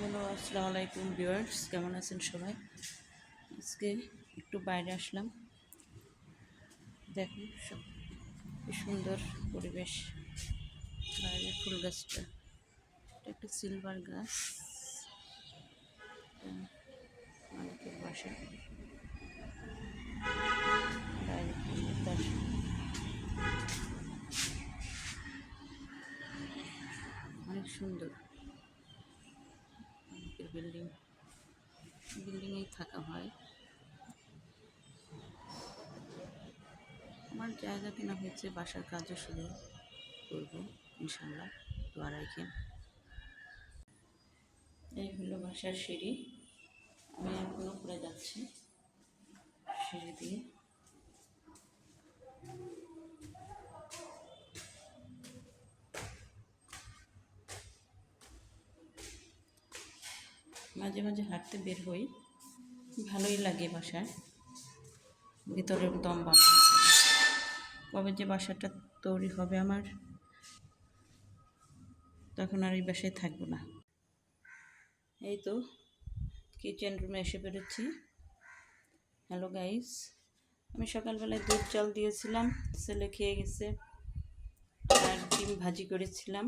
Hello, আসসালামু আলাইকুম viewers, কেমন আছেন সবাই? আজকে একটু বাইরে আসলাম। দেখুন কি সুন্দর পরিবেশ। বাইরে ফুল গাছটা, এটা একটা সিলভার গাছ, অনেকের বাসা। বাইরে তার অনেক সুন্দর। অনেকের বিল্ডিংয়েই থাকা হয়। আমার জায়গা কেনা হয়েছে, বাসার কাজও শুরু করবো ইনশাল্লাহ, দোয়া রাখেন। এই হলো বাসার সিঁড়ি। আমি এখন উপরে যাচ্ছি সিঁড়ি দিয়ে। মাঝে মাঝে হাঁটতে বের হই, ভালোই লাগে। বাসায় ভিতরের দম বন্ধ। কবে যে বাসাটা তৈরি হবে আমার, তখন আর এই বাসায় থাকবো না। এই তো কিচেন রুমে এসে পেরেছি। হ্যালো গাইস, আমি সকালবেলায় দুধ চাল দিয়েছিলাম, ছেলে খেয়ে গেছে। আর ডিম ভাজি করেছিলাম।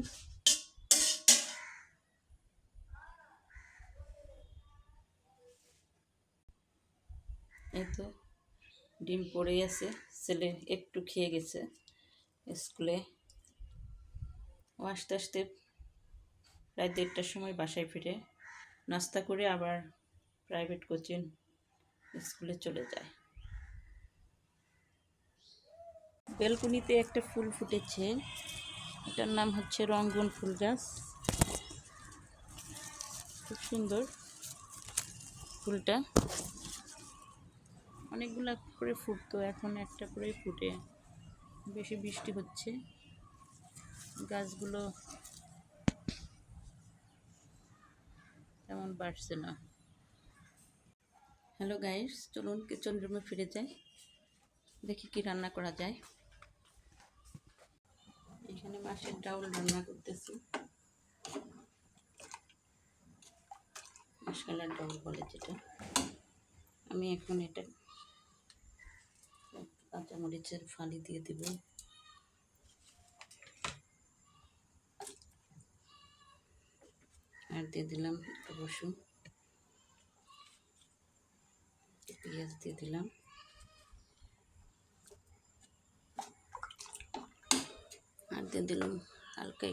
এই তো ডিম পড়ে গেছে, ছেলে একটু খেয়ে গেছে স্কুলে। ও আস্তে আস্তে প্রায় 1:30টার সময় বাসায় ফিরে নাস্তা করে আবার প্রাইভেট কোচিং স্কুলে চলে যায়। বেলকুনিতে একটা ফুল ফুটেছে, এটার নাম হচ্ছে রঙ্গন ফুল গাছ। খুব সুন্দর ফুলটা, অনেকগুলা করে ফুটতো, এখন একটা করেই ফুটে। বেশি বৃষ্টি হচ্ছে, গাছগুলো তেমন বাড়ছে না। হ্যালো গাইস, চলুন কিচেন রুমে ফিরে যাই, দেখি কি রান্না করা যায়। এখানে মাছের ডাউল রান্না করতেছি, মাসকালার ডাউল বলে যেটা। আমি এখন এটা কাঁচামরিচের ফালি দিয়ে দিব, আর দিয়ে দিলাম একটু রসুন, পেঁয়াজ দিয়ে দিলাম, আর দিয়ে দিলাম হালকা